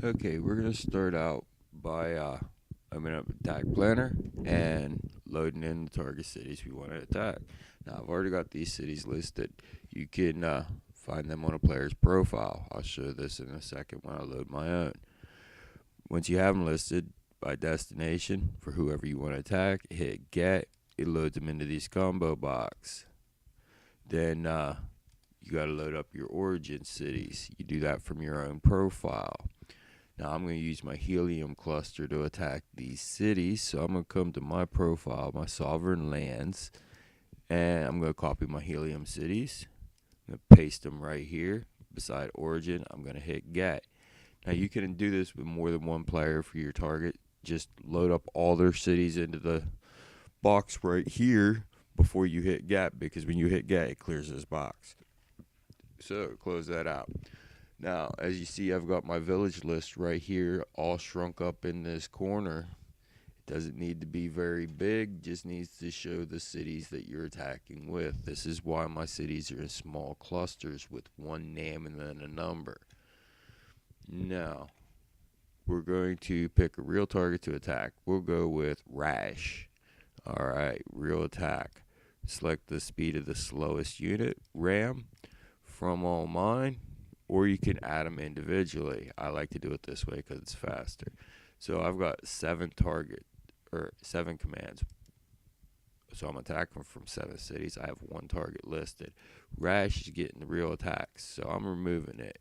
Okay, we're gonna start out by opening up attack planner and loading in the target cities we want to attack. Now I've already got these cities listed. You can find them on a player's profile. I'll show this in a second when I load my own. Once you have them listed by destination for whoever you want to attack, hit get. It loads them into these combo box. Then you got to load up your origin cities. You do that from your own profile. Now I'm going to use my helium cluster to attack these cities. So I'm going to come to my profile, my sovereign lands, and I'm going to copy my helium cities. I'm going to paste them right here beside origin. I'm going to hit get. Now you can do this with more than one player for your target. Just load up all their cities into the box right here before you hit get, because when you hit get, it clears this box. So close that out. Now, as you see, I've got my village list right here, all shrunk up in this corner. It doesn't need to be very big, just needs to show the cities that you're attacking with. This is why my cities are in small clusters with one name and then a number. Now, we're going to pick a real target to attack. We'll go with Rash. Alright, real attack. Select the speed of the slowest unit, RAM, from all mine. Or you can add them individually. I like to do it this way because it's faster. So I've got 7 commands. So I'm attacking from 7 cities. I have 1 target listed. Rash is getting the real attacks, so I'm removing it.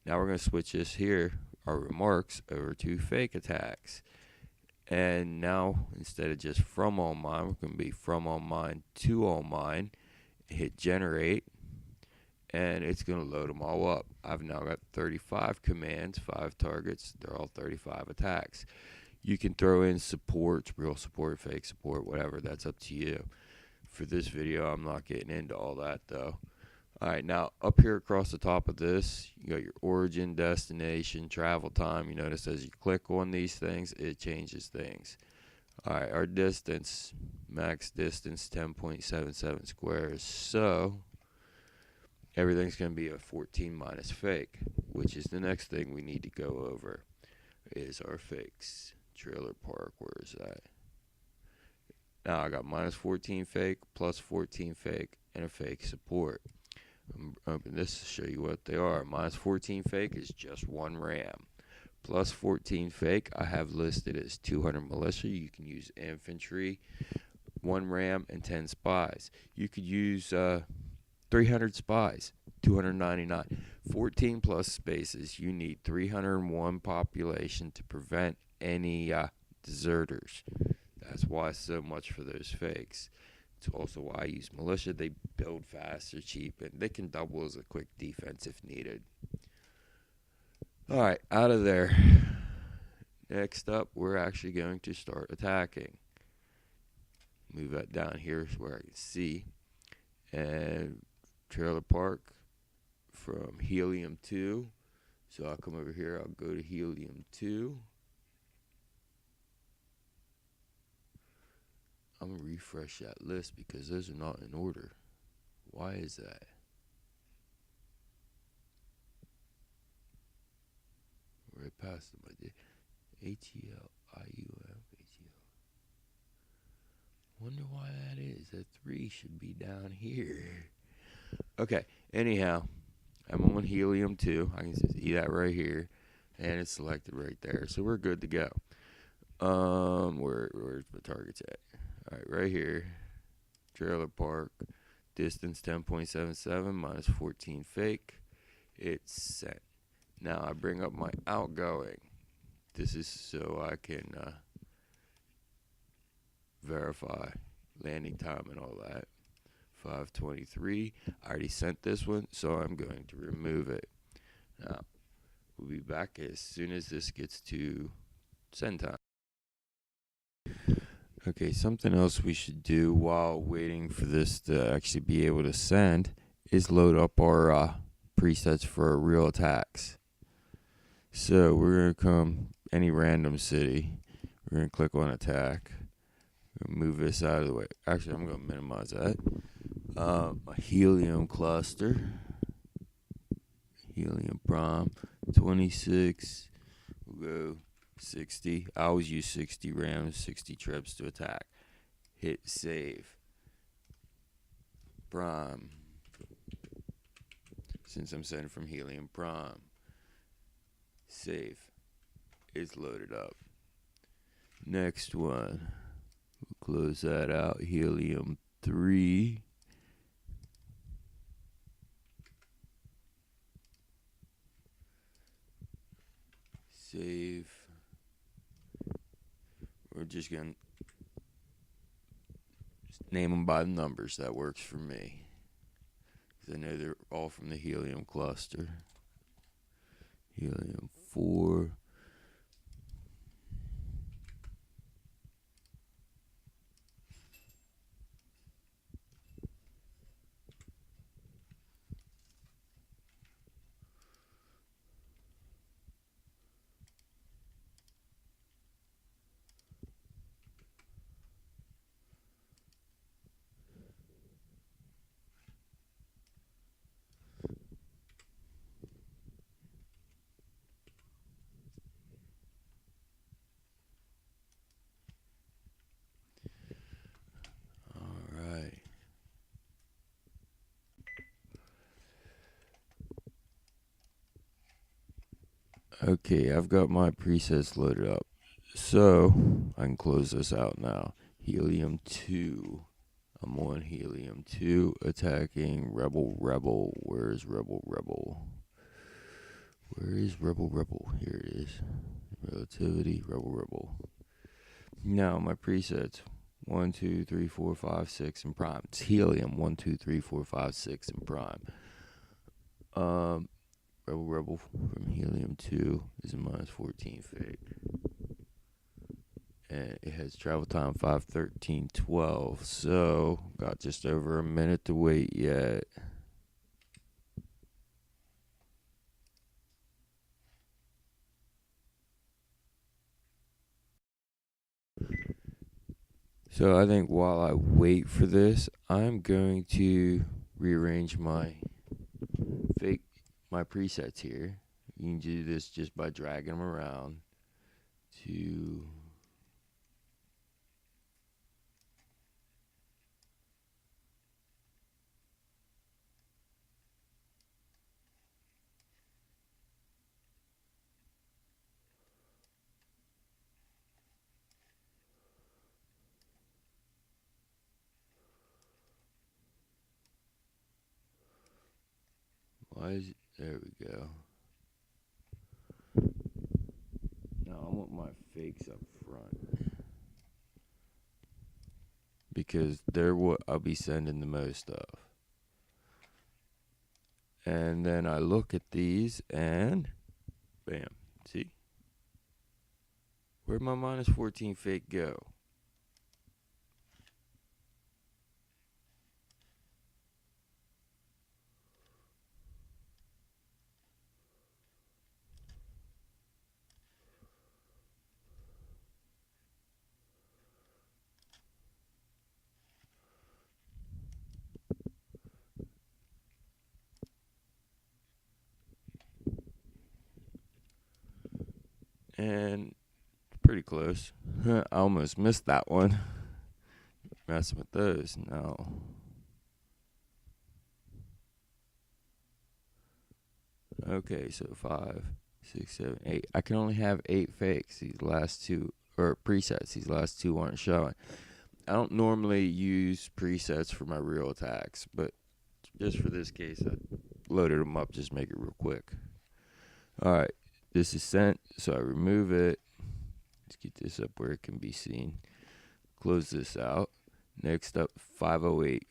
Now we're going to switch this here, our remarks, over to fake attacks. And now, instead of just from all mine, we're going to be from all mine to all mine. Hit generate. And it's going to load them all up. I've now got 35 commands, 5 targets. They're all 35 attacks. You can throw in supports, real support, fake support, whatever. That's up to you. For this video, I'm not getting into all that, though. All right, now up here across the top of this, you got your origin, destination, travel time. You notice as you click on these things, it changes things. All right, our distance, max distance, 10.77 squares. So everything's going to be a 14 minus fake, which is the next thing we need to go over, is our fakes. Trailer park, where is that? Now I got minus 14 fake, plus 14 fake, and a fake support. I'm open this to show you what they are. Minus 14 fake is just 1 RAM. Plus 14 fake, I have listed as 200 militia. You can use infantry, 1 RAM, and 10 spies. You could use 300 spies, 299. 14 plus spaces, you need 301 population to prevent any deserters. That's why so much for those fakes. It's also why I use militia. They build fast, they're cheap, and they can double as a quick defense if needed. Alright, out of there. Next up, we're actually going to start attacking. Move that down here where I can see. And trailer park from helium 2. So I'll come over here, I'll go to helium 2. I'm going to refresh that list because those are not in order. Why is that? Right past them, I did. ATL, IUM, ATL. Wonder why that is. That 3 should be down here. Okay, anyhow, I'm on helium 2. I can see that right here. And it's selected right there. So we're good to go. Where's my targets at? Alright, right here. Trailer park. Distance 10.77 minus 14 fake. It's sent. Now I bring up my outgoing. This is so I can verify landing time and all that. 523. I already sent this one, so I'm going to remove it. Now, we'll be back as soon as this gets to send time. Okay, something else we should do while waiting for this to actually be able to send is load up our presets for our real attacks. So we're going to come any random city. We're going to click on attack. Move this out of the way. Actually, I'm going to minimize that. A helium cluster. Helium prom. 26. go 60. I always use 60 rounds, 60 trips to attack. Hit save. Prime. Since I'm sending from helium, prime. Save. It's loaded up. Next one. We'll close that out. Helium 3. Save. We're just going to name them by the numbers. That works for me, because I know they're all from the helium cluster. Helium 4. Okay, I've got my presets loaded up, so I can close this out now. Helium 2. I'm on helium 2, attacking Rebel. Where is Rebel? Where is Rebel? Here it is. Relativity, Rebel. Now my presets: 1, 2, 3, 4, 5, 6 in prime. It's helium 1, 2, 3, 4, 5, 6 in prime. Rebel from helium 2 is a -14 fake. And it has travel time 5:13:12. So got just over a minute to wait yet. So I think while I wait for this, I'm going to rearrange my presets here. You can do this just by dragging them around to there we go. Now I want my fakes up front, because they're what I'll be sending the most of. And then I look at these and bam, see? Where'd my -14 fake go? And pretty close. I almost missed that one. Messing with those. No. Okay, so 5, 6, 7, 8. I can only have 8 fakes. These last two, or presets, these last two aren't showing. I don't normally use presets for my real attacks, but just for this case, I loaded them up just to make it real quick. Alright, this is sent, so I remove it. Let's get this up where it can be seen. Close this out. Next up, 508,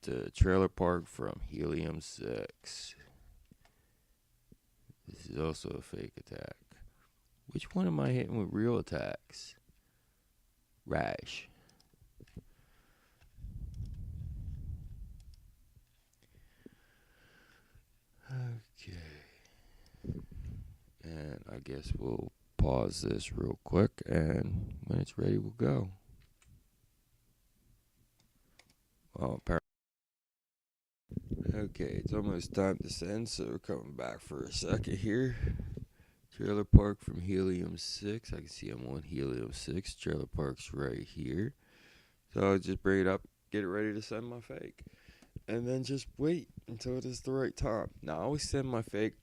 the trailer park from helium 6. This is also a fake attack. Which one am I hitting with real attacks? Rash. Okay. And I guess we'll pause this real quick, and when it's ready, we'll go. Okay, it's almost time to send, so we're coming back for a second here. Trailer park from Helium 6. I can see I'm on Helium 6. Trailer park's right here. So I'll just bring it up, get it ready to send my fake. And then just wait until it is the right time. Now, I always send my fake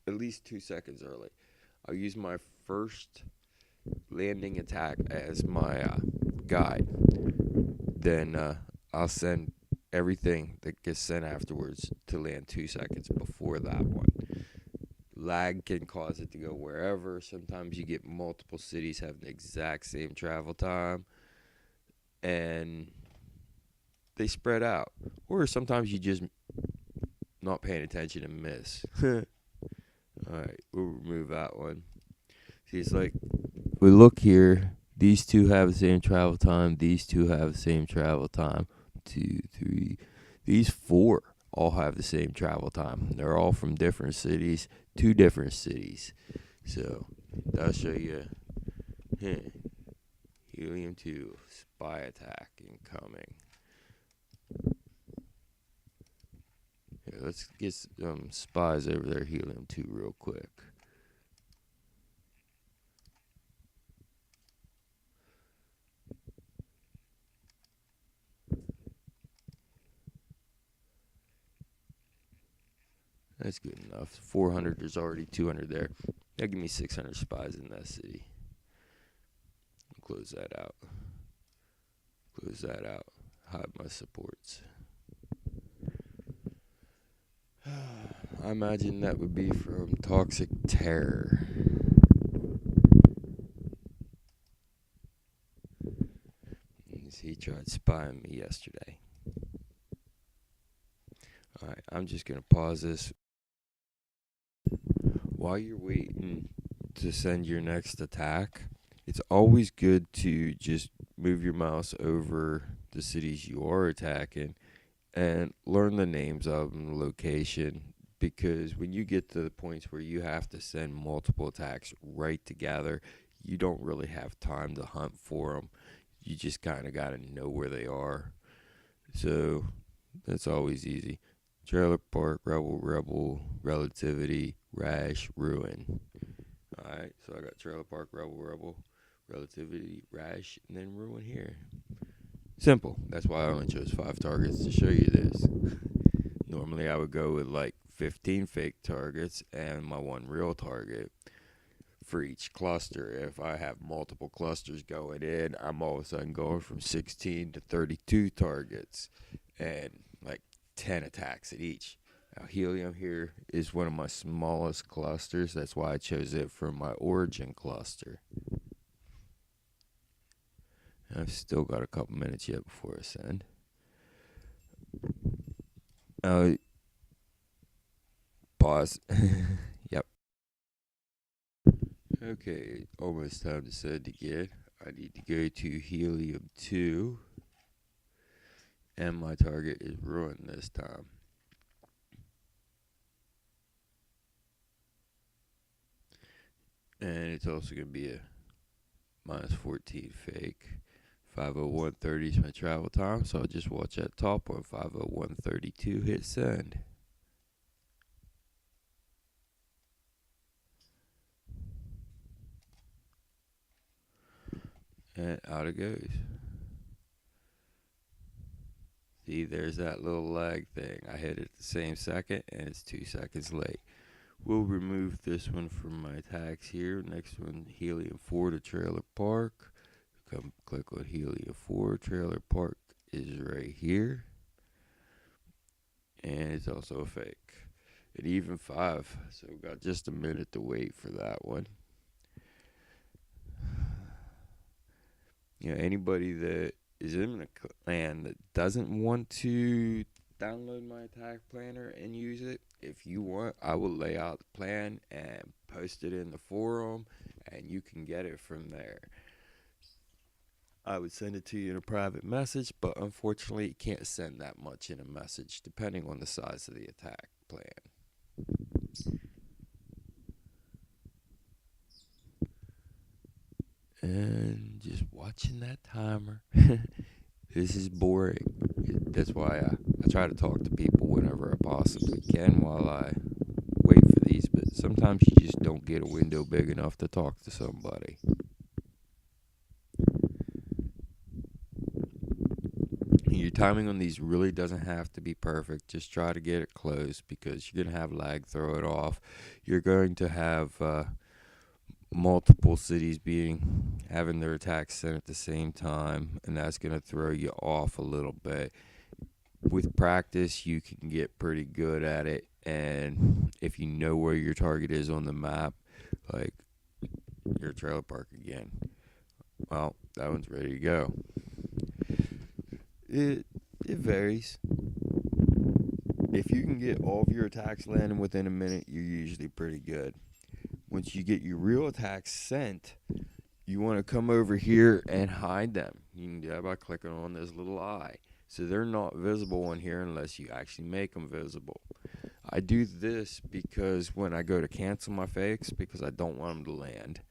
at least 2 seconds early. I'll use my first landing attack as my guide. Then I'll send everything that gets sent afterwards to land 2 seconds before that one. Lag can cause it to go wherever. Sometimes you get multiple cities having the exact same travel time, and they spread out. Or sometimes you just not paying attention and miss. Alright, we'll remove that one. See, it's like, we look here, these two have the same travel time, these two have the same travel time. 2, 3, these 4 all have the same travel time. They're all from different cities, 2 different cities. So, that'll show you. Helium 2, spy attack incoming. Here, let's get some spies over there, Helium 2, real quick. That's good enough. 400, there's already 200 there. That give me 600 spies in that city. Close that out. Close that out. Hide my supports. I imagine that would be from Toxic Terror. He tried spying me yesterday. Alright, I'm just going to pause this. While you're waiting to send your next attack, it's always good to just move your mouse over the cities you are attacking and learn the names of them, the location, because when you get to the points where you have to send multiple attacks right together, you don't really have time to hunt for them. You just kind of got to know where they are. So that's always easy. Trailer park, rebel, relativity, rash, ruin. Alright, so I got trailer park, rebel, relativity, rash, and then ruin here. Simple. That's why I only chose 5 targets to show you this. Normally I would go with like 15 fake targets and my 1 real target for each cluster. If I have multiple clusters going in, I'm all of a sudden going from 16 to 32 targets and like 10 attacks at each. Now, Helium here is one of my smallest clusters. That's why I chose it for my origin cluster. I've still got a couple minutes yet before I send. Pause. Yep. Okay, almost time to send again. I need to go to Helium 2. And my target is ruined this time. And it's also going to be a minus 14 fake. 501.30 is my travel time, so I'll just watch that top one. 501.32, hit send. And out it goes. See, there's that little lag thing. I hit it the same second, and it's 2 seconds late. We'll remove this one from my tags here. Next one, Helium 4 to Trailer Park. Come click on Helium 4. Trailer Park is right here. And it's also a fake. And even 5. So we've got just a minute to wait for that one. You know, anybody that is in a clan that doesn't want to download my attack planner and use it, if you want, I will lay out the plan and post it in the forum, and you can get it from there. I would send it to you in a private message, but unfortunately, you can't send that much in a message, depending on the size of the attack plan. And just watching that timer. This is boring. That's why I try to talk to people whenever I possibly can while I wait for these, but sometimes you just don't get a window big enough to talk to somebody. Your timing on these really doesn't have to be perfect. Just try to get it close because you're going to have lag, throw it off. You're going to have multiple cities having their attacks sent at the same time, and that's going to throw you off a little bit. With practice, you can get pretty good at it, and if you know where your target is on the map, like your trailer park again, well, that one's ready to go. It varies. If you can get all of your attacks landing within a minute, you're usually pretty good. Once you get your real attacks sent, you want to come over here and hide them. You can do that by clicking on this little eye. So they're not visible in here unless you actually make them visible. I do this because when I go to cancel my fakes, because I don't want them to land,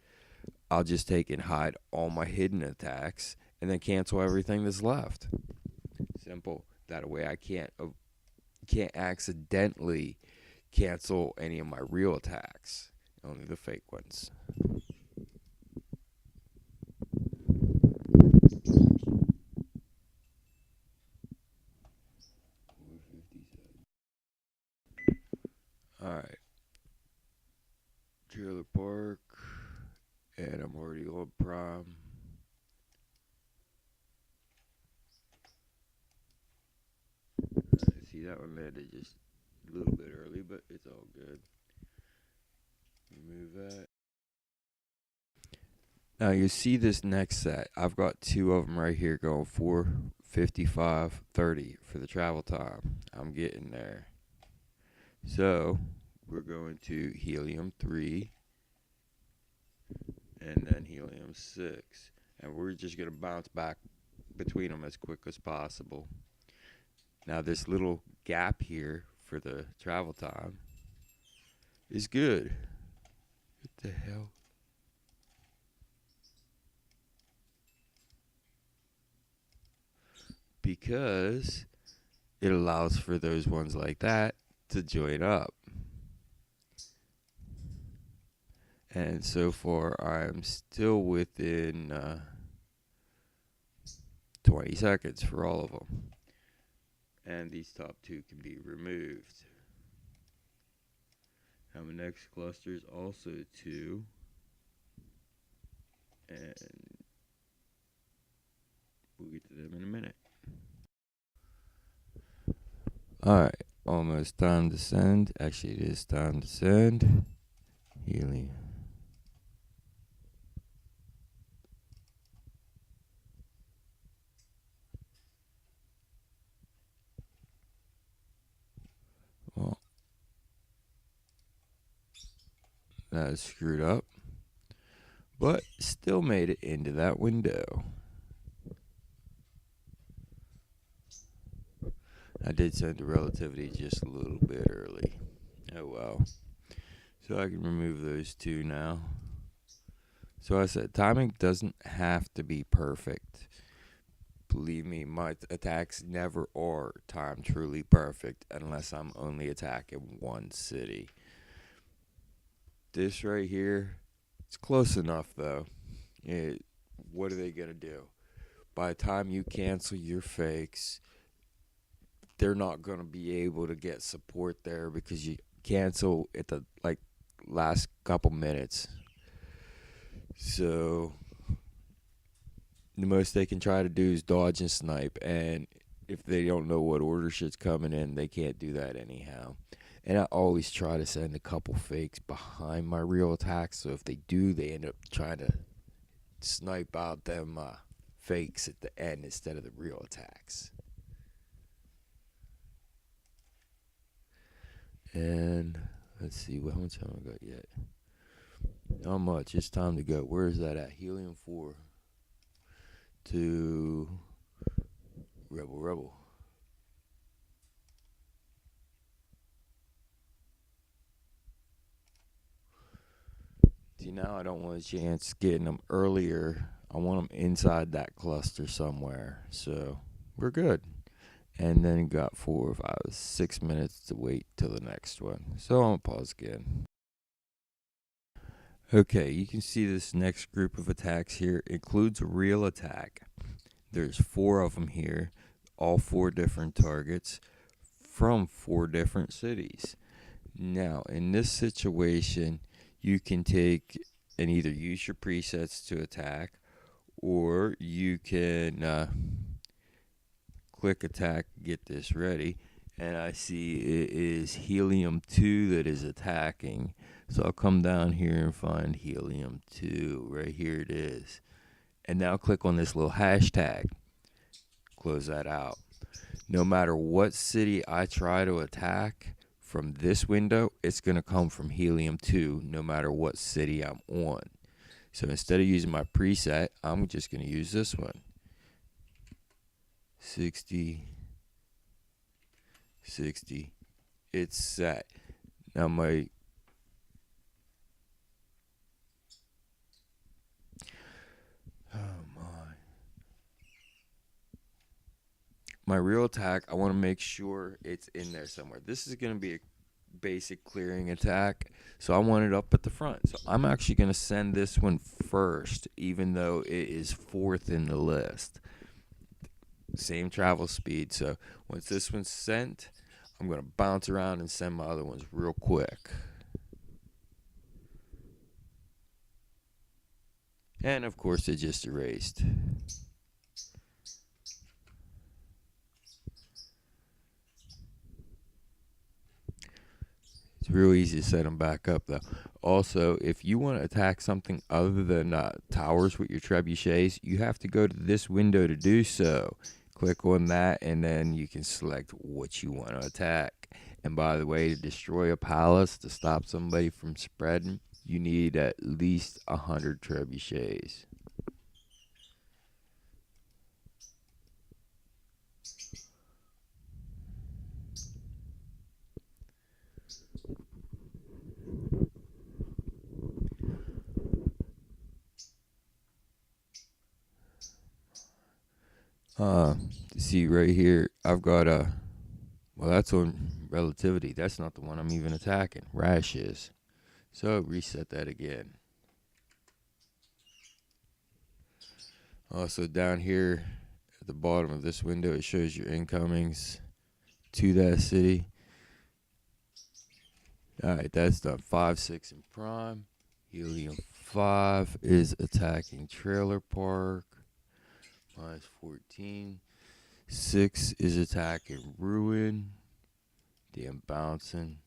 I'll just take and hide all my hidden attacks and then cancel everything that's left. Simple. That way I can't accidentally cancel any of my real attacks. Only the fake ones. Alright. Trailer park. And I'm already on Prime. See, that one landed just a little bit early, but it's all good. Remove that. Now you see this next set. I've got two of them right here going 4:55, 30 for the travel time. I'm getting there. So we're going to helium 3 and then helium 6. And we're just going to bounce back between them as quick as possible. Now this little gap here for the travel time is good. What the hell? Because it allows for those ones like that to join up. And so far I'm still within 20 seconds for all of them. And these top two can be removed. Now my next cluster is also 2. And we'll get to them in a minute. Alright, almost time to send. Actually, it is time to send. Helium. Well, that is screwed up, but still made it into that window. I did send the relativity just a little bit early. Oh well. So I can remove those two now. So I said timing doesn't have to be perfect. Believe me, my attacks never are timed truly perfect unless I'm only attacking one city. This right here, it's close enough though. What are they going to do? By the time you cancel your fakes, they're not going to be able to get support there because you cancel at the last couple minutes. So the most they can try to do is dodge and snipe, and if they don't know what order shit's coming in, they can't do that anyhow. And I always try to send a couple fakes behind my real attacks, so if they do, they end up trying to snipe out them fakes at the end instead of the real attacks. And let's see, how much time I got yet? Not much. It's time to go. Where is that at? Helium 4 to Rebel. See, now I don't want a chance getting them earlier. I want them inside that cluster somewhere. So we're good. And then got 4 or 5, 6 minutes to wait till the next one. So I'm gonna pause again. Okay, you can see this next group of attacks here includes a real attack. There's 4 of them here, all 4 different targets from 4 different cities. Now, in this situation, you can take and either use your presets to attack, or you can click attack, get this ready, and I see it is helium 2 that is attacking. So I'll come down here and find helium 2. Right here it is. And now click on this little hashtag. Close that out. No matter what city I try to attack from this window, it's going to come from helium 2 no matter what city I'm on. So instead of using my preset, I'm just going to use this one. 60, 60. It's set. Now my real attack, I want to make sure it's in there somewhere. This is going to be a basic clearing attack, so I want it up at the front. So I'm actually going to send this one first, even though it is 4th in the list. Same travel speed, so once this one's sent, I'm going to bounce around and send my other ones real quick. And of course it just erased. It's real easy to set them back up though. Also, if you want to attack something other than towers with your trebuchets, you have to go to this window to do so. Click on that and then you can select what you want to attack. And by the way, to destroy a palace, to stop somebody from spreading, you need at least 100 trebuchets. See right here, I've got well, that's on relativity. That's not the one I'm even attacking. Rash is. So reset that again. Also down here at the bottom of this window, it shows your incomings to that city. Alright, that's done. 5, 6 in prime. Helium 5 is attacking Trailer Park. Minus 14. 6 is attacking Ruin. Damn bouncing.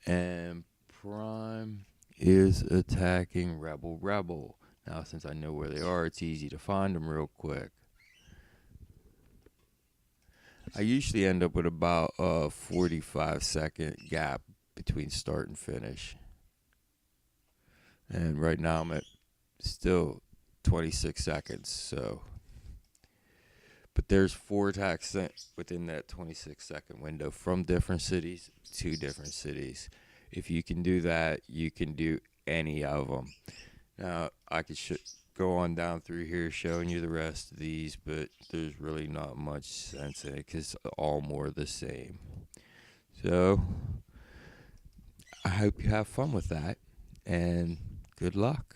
And Prime is attacking Rebel. Now, since I know where they are, it's easy to find them real quick. I usually end up with about a 45-second gap between start and finish. And right now I'm at still 26 seconds, so. But there's 4 attacks sent within that 26-second window from different cities to different cities. If you can do that, you can do any of them. Now, I could go on down through here showing you the rest of these, but there's really not much sense in it because it's all more the same. So, I hope you have fun with that, and good luck.